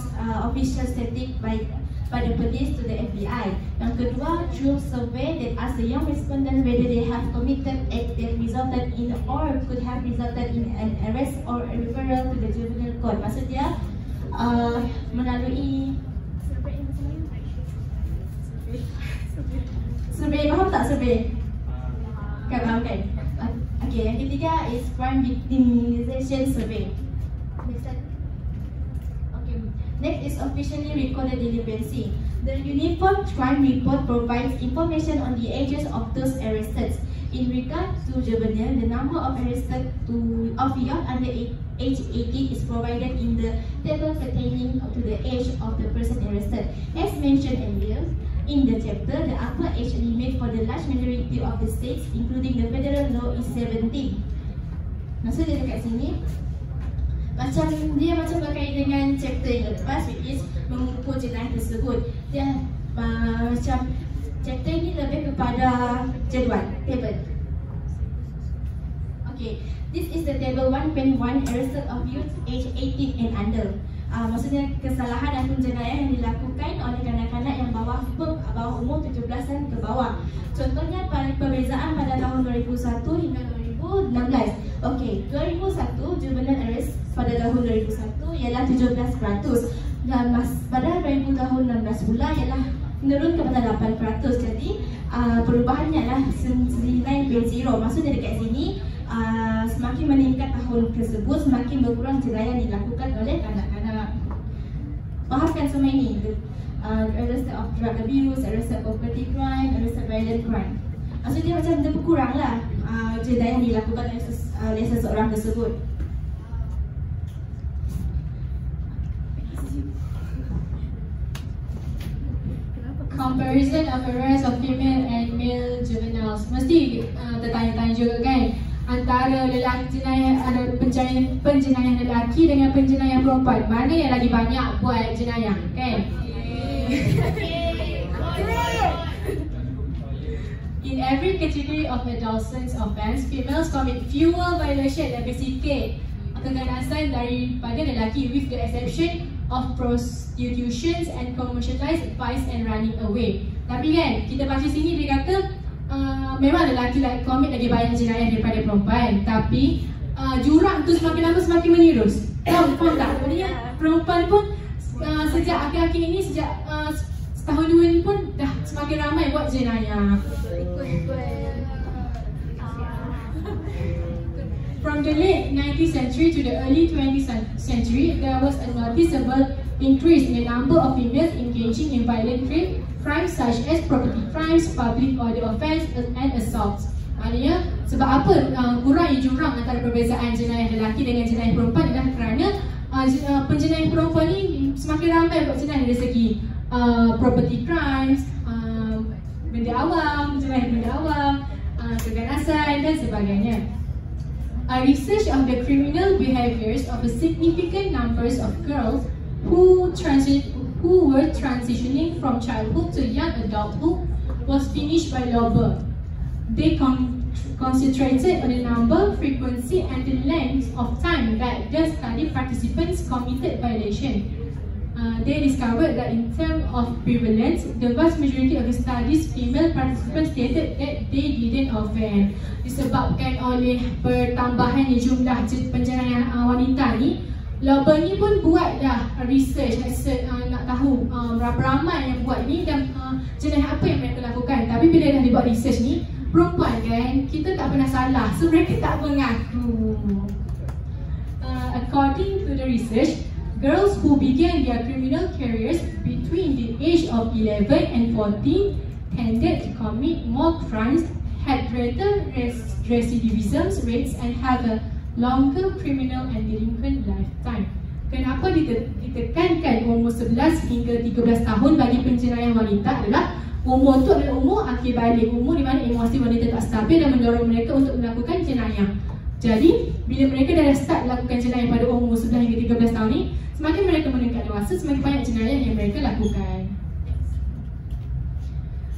official statistik by by the police to the FBI. Yang kedua, through survey that ask the young respondent whether they have committed act that resulted in or could have resulted in an arrest or a referral to the juvenile court. Maksud dia melalui survey, faham tak survey? Kan faham kan? Okay, yang ketiga is crime victimization survey. Okay, next is officially recorded delinquency. The Uniform Crime Report provides information on the ages of those arrested. In regard to juvenile, the number of arrested of young under age 18 is provided in the table pertaining to the age of the person arrested. As mentioned earlier in the chapter, the upper age limit for the large majority of the states, including the federal law, is 17. Maksud dia dekat sini, dia macam berkait dengan chapter yang lepas, which is mengukur jenayah tersebut. Dia macam chapter ini lebih kepada jadual, table. Okay, this is the table 1.1, arrested of youth age 18 and under. Maksudnya kesalahan ataupun jenayah yang dilakukan oleh kanak-kanak yang bawah umur 17-an ke bawah. Contohnya perbezaan pada tahun 2001 hingga 2016. Okey, 2001 juvenile arrest pada tahun 2001 ialah 17%, dan pada 2016 pula ialah menurun kepada 8%. Jadi perubahannya adalah 9.0. Maksudnya dekat sini semakin meningkat tahun tersebut, semakin berkurang jenayah yang dilakukan oleh kanak-kanak. Fahamkan semua ini, arrested of drug abuse, arrested property crime, arrested violent crime. Maksudnya macam dia berkurang lah jenayah yang dilakukan oleh seseorang tersebut. Comparison of arrest of female and male juveniles. Mesti tertanya-tanya juga kan, antara lelaki jenayah, ada penjenayah lelaki dengan penjenayah perempuan, mana yang lagi banyak buat jenayah kan? In every category of adolescence offence, females commit fewer violations, lebih sikit keganasan daripada lelaki, with the exception of prostitution and commercialized vice and running away. Tapi kan, kita baca sini dia kata memang lelaki commit lagi banyak jenayah daripada perempuan, tapi jurang tu semakin lama semakin menirus. Faham tak? Maksudnya perempuan pun sejak akhir-akhir ini, sejak setahun dua ni pun dah semakin ramai buat jenayah. From the late 19th century to the early 20th century, there was a noticeable increase in the number of females engaging in violent crimes such as property crimes, public order offence and assaults. Maknanya sebab apa kurangnya jurang antara perbezaan jenayah lelaki dengan jenayah perempuan adalah kerana penjenayah perempuan ni semakin ramai buat jenayah dari segi property crimes, benda awam, jenayah benda awam, keganasan dan sebagainya. A research of the criminal behaviours of a significant numbers of girls who were transitioning from childhood to young adulthood was finished by Lauber. They concentrated on the number, frequency and the length of time that the study participants committed violation. They discovered that in terms of prevalence, the vast majority of the study's female participants stated that they didn't offend. Disebabkan oleh bertambahannya jumlah penjenayah wanita ni, Lauber ni pun buat dah research nak tahu berapa ramai yang buat ni dan jenayah apa yang mereka lakukan. Tapi bila dah dibuat research ni, perempuan kan, kita tak pernah salah, so mereka tak mengaku. According to the research, girls who began their criminal careers between the age of 11 and 14 tended to commit more crimes, had greater recidivism rates and had a longer criminal and delinquent lifetime. Kenapa ditekankan umur 11 hingga 13 tahun bagi penjenayah wanita adalah umur tu adalah umur akhir balik, umur di mana emosi wanita tak stabil dan mendorong mereka untuk melakukan jenayah. Jadi, bila mereka dah start melakukan jenayah pada umur 11 hingga 13 tahun ni, semakin mereka meningkat dewasa, semakin banyak jenayah yang mereka lakukan.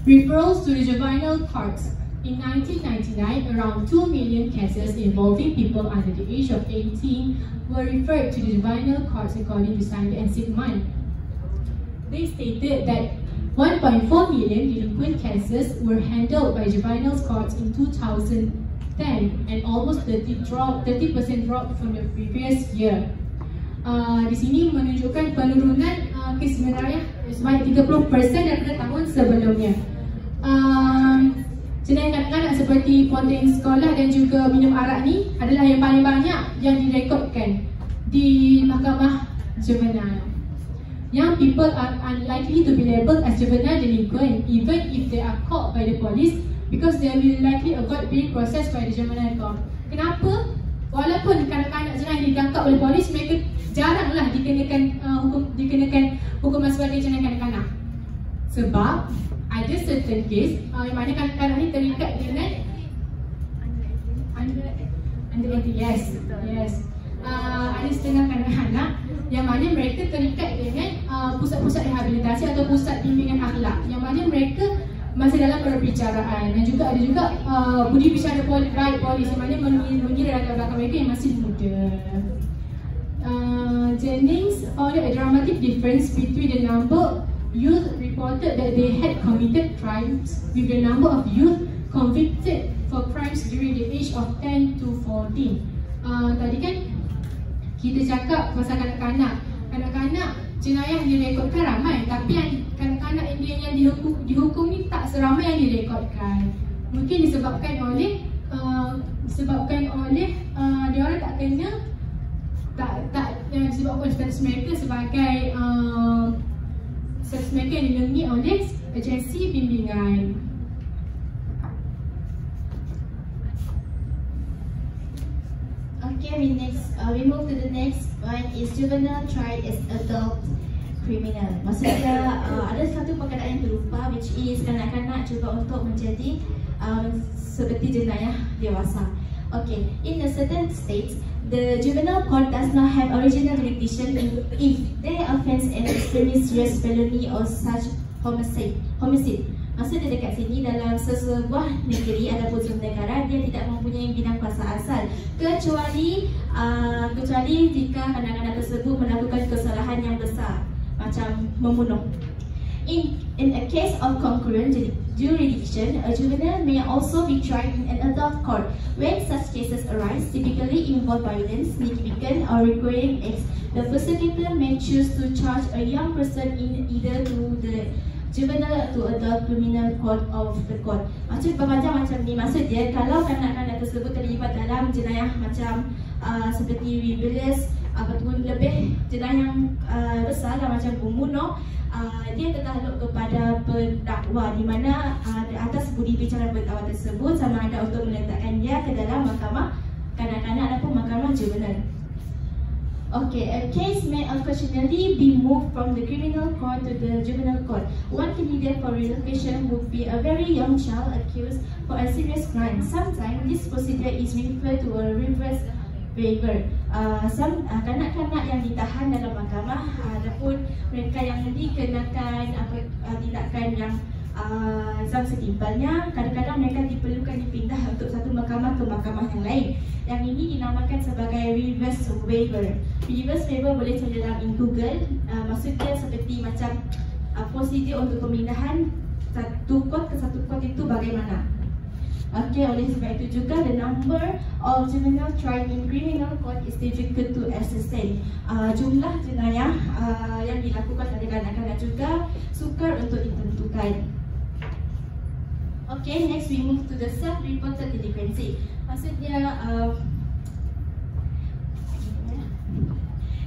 Referrals to the juvenile courts. In 1999, around 2 million cases involving people under the age of 18 were referred to the juvenile courts according to Sander and Sigman. they stated that 1.4 million delinquent cases were handled by juvenile courts in 2010 and almost 30% drop from the previous year. Di sini menunjukkan penurunan kes sebenarnya sebanyak 30% daripada tahun sebelumnya. Jenayah kanak-kanak seperti ponteng sekolah dan juga minum arak ni adalah yang paling banyak yang direkodkan di mahkamah juvenile. Young people are unlikely to be labelled as juvenile delinquent even if they are caught by the police because they will likely avoid being processed by the juvenile court. Kenapa? Walaupun kanak-kanak jenayah ditangkap oleh polis, mereka jaranglah dikenakan hukuman sebagai jenayah kanak-kanak. Sebab ada certain case yang mana kanak-kanak ni terikat dengan under 18, yes. Ada setengah kanak-kanak yang mana mereka terikat dengan pusat-pusat rehabilitasi atau pusat bimbingan akhlak yang mana mereka masih dalam perbicaraan, dan juga ada juga budi bicara baik polis yang mana mengira latar belakang mereka yang masih muda. Jennings found a dramatic difference between the number youth reported that they had committed crimes with the number of youth convicted for crimes during the age of 10 to 14. Tadi kan kita cakap pasal kanak-kanak. Kanak-kanak jenayah direkodkan ramai, tapi yang kanak-kanak Indian yang dihukum ni tak seramai yang direkodkan. Mungkin disebabkan oleh dia orang tak kena disebabkan status mereka sebagai status mereka yang dilindungi oleh agensi bimbingan. Okay, we move to the next one is juvenile tried as adult criminal. Maksudnya ada satu perkataan yang terlupa, which is kanak-kanak cuba untuk menjadi seperti jenayah dewasa. Okay, in a certain states, the juvenile court does not have original jurisdiction if their offence an extremely serious felony or such homicide. Maksudnya dekat sini dalam sesebuah negeri ataupun sebuah negara dia tidak mempunyai bidang kuasa asal kecuali jika kanak-kanak tersebut melakukan kesalahan yang besar macam membunuh. In a case of concurrent jurisdiction, a juvenile may also be tried in an adult court. When such cases arise, typically involve violence, significant or recurring acts, the prosecutor may choose to charge a young person in either to the juvenile to adult criminal court of the court. Maksud berpanjang macam ni, maksud dia kalau kanak-kanak tersebut terlibat dalam jenayah macam seperti rebellious ataupun lebih jenayah yang besar macam membunuh, dia tertakluk kepada pendakwa di mana atas budi bicara pendakwa tersebut sama ada untuk meletakkan dia ke dalam mahkamah kanak-kanak ataupun mahkamah juvenile. Okay, a case may occasionally be moved from the criminal court to the juvenile court. One candidate for relocation would be a very young child accused for a serious crime. Sometimes this procedure is referred to a reverse waiver. Kanak-kanak yang ditahan dalam mahkamah ataupun mereka yang dikenakan tindakan yang zam setimpalnya, kadang-kadang mereka diperlukan dipindah untuk satu mahkamah ke mahkamah yang lain. Yang ini dinamakan sebagai reverse waiver. Reverse waiver boleh cari dalam Google. Maksudnya seperti macam prosedur untuk pemindahan satu court ke satu court itu bagaimana. Okay, oleh sebab itu juga the number of juvenile tried in criminal court is difficult to ascertain. Jumlah jenayah yang dilakukan oleh kanak-kanak juga sukar untuk ditentukan. Okay, next we move to the self-reported delinquency. Maksudnya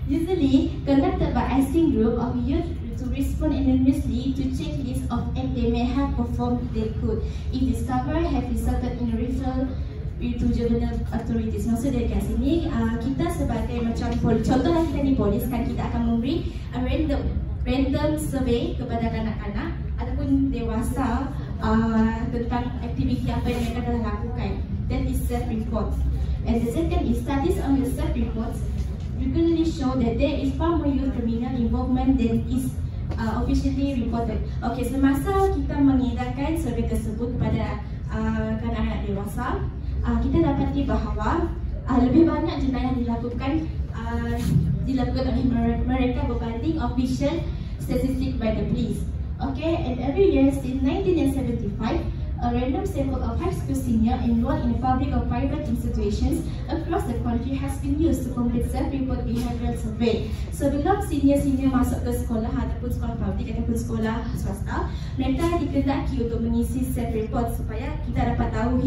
usually conducted by asking group of youth to respond anonymously to checklist of acts they may have performed they could, if discovered, have resulted in a referral to juvenile authorities. Maksudnya kat sini kita sebagai macam contohlah kita ni polis kan, kita akan memberi random survey kepada kanak-kanak ataupun dewasa tentang aktiviti apa yang mereka telah lakukan. That is self-report. And the second is studies on the self-reports regularly show that there is far more youth criminal involvement than is officially reported. Okay, semasa kita mengedarkan survey tersebut kepada kanak-kanak dewasa, kita dapati bahawa lebih banyak jenayah dilakukan oleh mereka berbanding official statistics by the police. Okay, and every year since 1975, a random sample of high school seniors enrolled in public or private institutions across the country has been used to complete self-report behavioral survey. So, bila senior-senior masuk ke sekolah ataupun sekolah publik ataupun sekolah swasta, mereka dikendaki untuk mengisi self-report supaya kita dapat tahu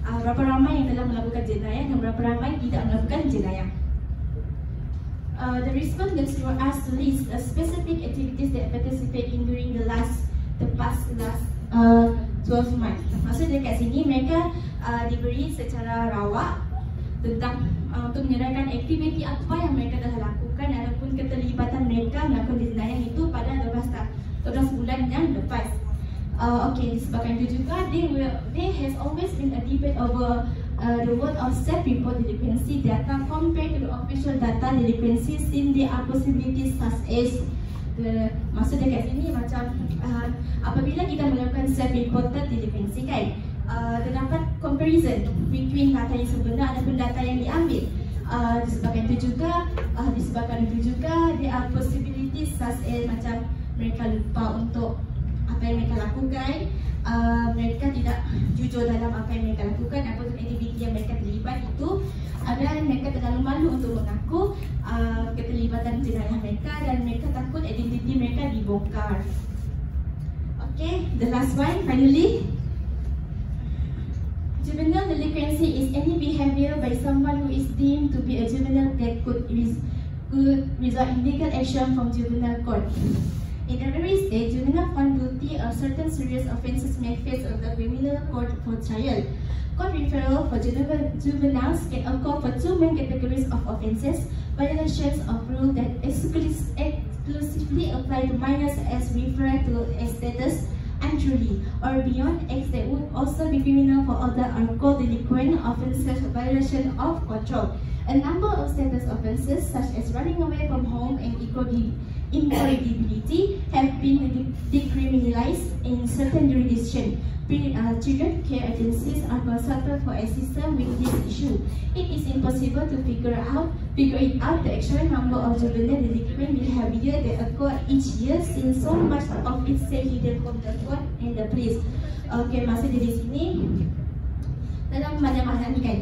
berapa ramai yang telah melakukan jenayah dan berapa ramai tidak melakukan jenayah. The respondents were asked to list specific activities that participate in during the past 12 months. Maksud dekat sini mereka diberi secara rawak tentang untuk menyerahkan aktiviti apa yang mereka telah lakukan ataupun keterlibatan mereka melakukan jenayah itu pada 12 bulan yang lepas. Okay, disebabkan itu juga there has always been a debate over the word of self-report delinquency data compared to the official data delinquency, since there are possibilities such as maksud dekat sini macam apabila kita melakukan self-reported delinquency kan, terdapat comparison between data yang sebenar ataupun data yang diambil. Disebabkan itu juga there are possibilities such as macam mereka lupa untuk apa yang mereka lakukan, mereka tidak jujur dalam apa yang mereka lakukan ataupun aktiviti yang mereka terlibat itu, dan mereka terlalu malu untuk mengaku keterlibatan jenayah mereka dan mereka takut identiti mereka dibongkar. Okay, the last one, finally, juvenile delinquency is any behavior by someone who is deemed to be a juvenile that could result in legal action from juvenile court. In every state, juvenile found guilty of certain serious offences may face of the criminal court for trial. Court referral for juveniles can occur for two main categories of offences: violations of rules that exclusively apply to minors as referred to as status unruly, or beyond acts that would also be criminal for other are called delinquent offences or violation of control. A number of status offences such as running away from home and incorrigibility have been decriminalized in certain jurisdictions. Children care agencies are consulted for assistance with this issue. It is impossible to figure it out the actual number of juvenile delinquent behavior that occur each year, since so much of it is hidden from the court and the police. Okay, maksud di sini dalam majlis ni kan,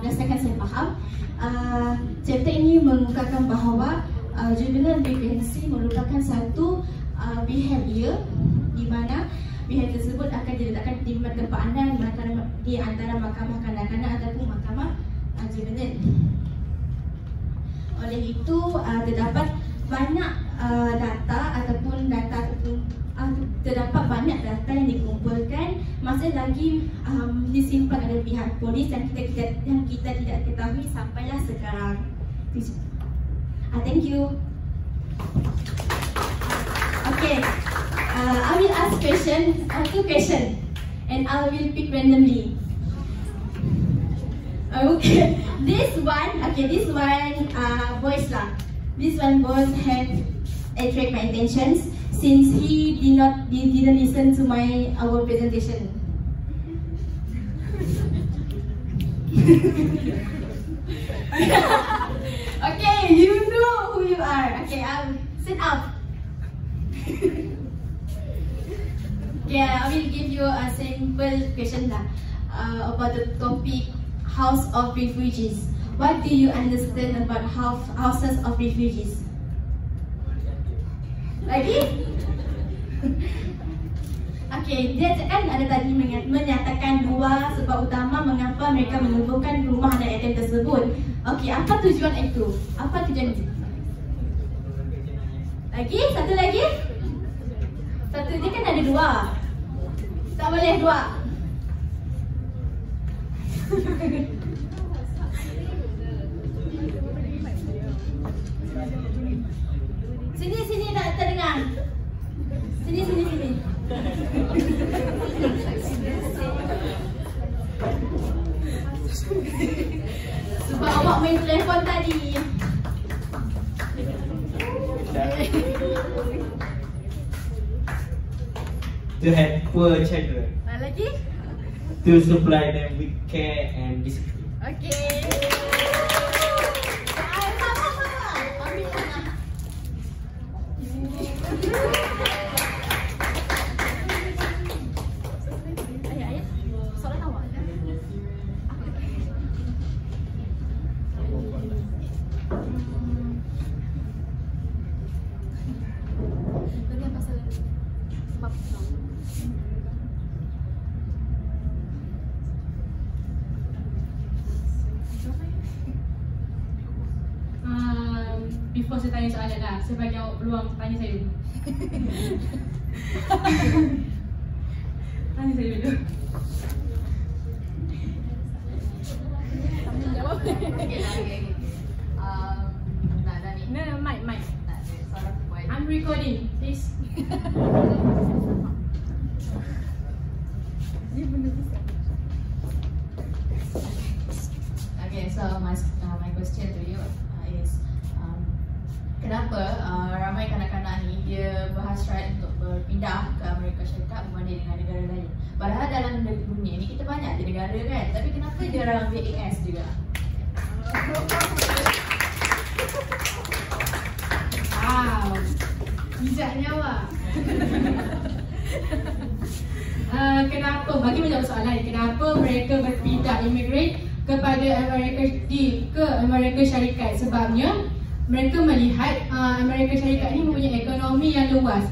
berdasarkan saya faham, chapter ini mengungkapkan bahawa juvenile delinquency merupakan satu behavior di mana behavior tersebut akan diletakkan di tempat anda di antara mahkamah kanak-kanak ataupun mahkamah juvenile. Oleh itu terdapat banyak terdapat banyak data yang dikumpulkan, masih lagi disimpan oleh pihak polis dan kita tidak ketahui sampailah sekarang. Thank you. Okay, I will ask two questions, and I will pick randomly. Okay, this one boys lah. This one boys have attract my attentions since he didn't listen to our presentation. Okay, you know who you are. Okay, sit up. Okay, I will give you a simple question lah about the topic House of Refugees. What do you understand about houses of refugees? Lagi? Okay, dia kan ada tadi menyatakan dua sebab utama mengapa mereka menubuhkan rumah dan item tersebut. Okay, apa tujuan itu? Apa tujuan itu? Lagi? Satu lagi? Satu dia kan ada dua. Tak boleh dua. Sini tak terdengar. Sini. Sebab awak main telefon tadi. To have poor children. Lagi? To supply them with care and discipline. Okay. Sama. Ambil sana. Ayah, soalan awak. Tadi pasal sebab Before saya tanya soalan lah, saya bagi awak peluang tanya saya dulu. Tanya saya dulu. jawab. Okay. Nak dah ni. No, mic. Tak ada. Soalan tu buat. I'm recording, please. Okay, so my question to you is kenapa ramai kanak-kanak ni dia berhasrat untuk berpindah ke Amerika Syarikat berbanding dengan negara lain. Padahal dalam dunia ni kita banyak je negara kan, tapi kenapa dia orang ambil AS juga? Wow, bijaknya awak. Kenapa, bagi menjawab soalan, kenapa mereka berpindah immigrate kepada Amerika Syarikat? Sebabnya mereka melihat Amerika Syarikat ni mempunyai ekonomi yang luas.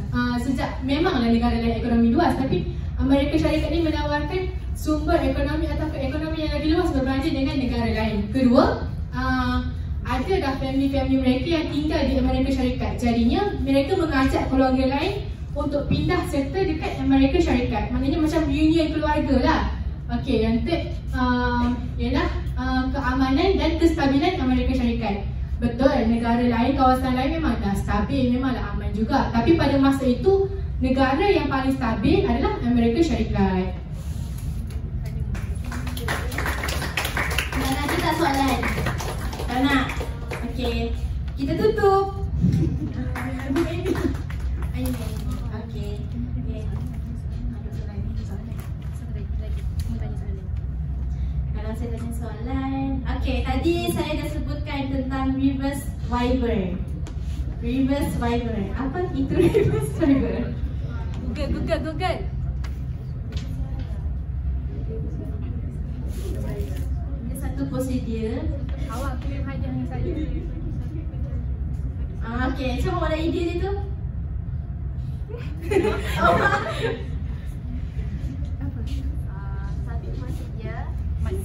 Memanglah negara lain ekonomi luas, tapi Amerika Syarikat ni menawarkan sumber ekonomi atau ekonomi yang lebih luas berbanding dengan negara lain. Kedua, ada dah family-family mereka yang tinggal di Amerika Syarikat. Jadinya mereka mengajak keluarga lain untuk pindah serta dekat Amerika Syarikat. Maknanya macam union keluarga lah. Okey, yang third ialah keamanan dan kestabilan Amerika Syarikat. Betul, negara lain, kawasan lain memang dah stabil, memanglah aman juga. Tapi pada masa itu, negara yang paling stabil adalah Amerika Syarikat. Nak kita soalan? Tak nak? Okey, kita tutup. Okey. Kalau saya tanya soalan, okey, tadi saya dah sebutkan tentang reverse Viber. Reverse Viber. Apa itu reverse Viber? Google. Ini satu prosedur. Awak kirim hadiah dengan saya. Okey, cuba ada ide je tu. Satu prosedur. Mic.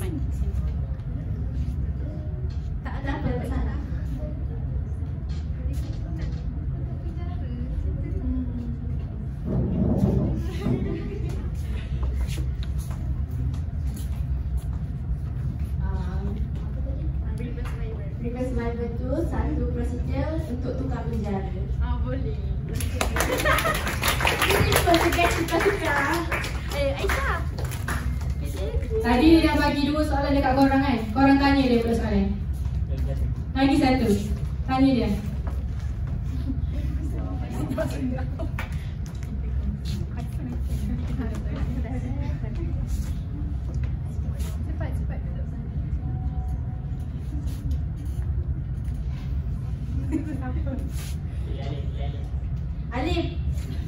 Tak ada apa salah. Reverse Viber tu satu prosedur untuk tukar penjara. Boleh. Ini prosedur suka-suka. Aisyah. Tadi dia dah bagi 2 soalan dekat korang kan? Korang tanya dia pula soalan. Lagi satu. Tanya dia. Cepat. Alif,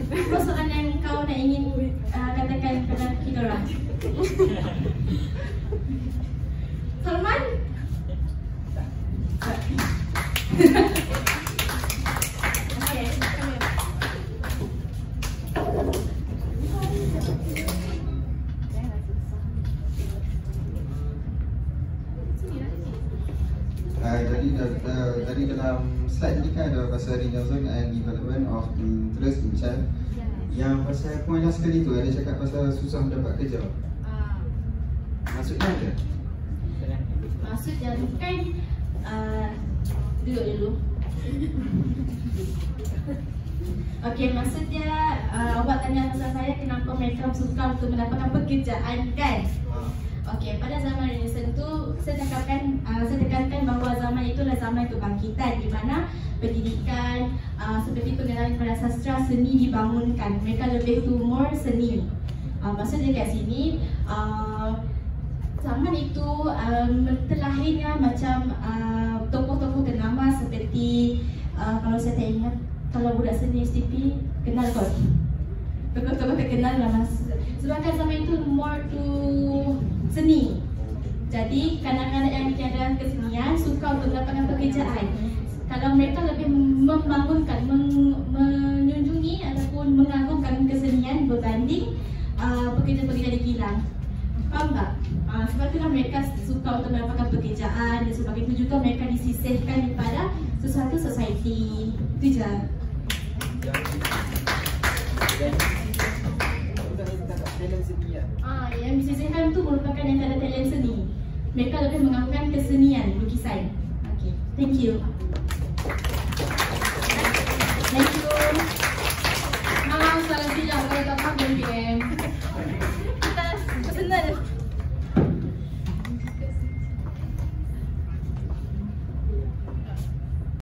apa soalan yang kau nak ingin katakan kepada kita orang? Salman? Okay, Jadi dalam slide tadi kan ada pasal reason and development of interest in child. Yang pasal point last sekali tu ada cakap pasal susah mendapat kerja. Maksudnya apa? maksudnya kan duduk dulu. Okey, maksudnya awak tanya pasal saya kenapa mereka suka untuk mendapatkan pekerjaan kan? Okey, pada zaman Renaissance tu saya tekankan bahawa zaman itu adalah zaman kebangkitan di mana pendidikan seperti pengenalan kepada sastra seni dibangunkan. Mereka lebih tumor seni. Maksudnya kat sini zaman itu terlahirnya macam tokoh-tokoh ternama seperti kalau saya tak ingat kalau budak seni STP kenal kot. Betul-betul kenal lah mas. Sebabkan sama itu more to seni. Jadi kanak-kanak yang tiada kesenian suka untuk mendapatkan pekerjaan. Kalau mereka lebih membangunkan, menjunjungi ataupun mengagungkan kesenian berbanding pekerja-pekerja di kilang. Faham tak? Sebab itulah mereka suka untuk mendapatkan pekerjaan dan sebab itu juga mereka disisihkan daripada sesuatu society. Itu je. Yang disisihkan itu merupakan yang tak ada talent seni. Mereka lebih mengagungkan kesenian lukisan. Okay, thank you. Thank you.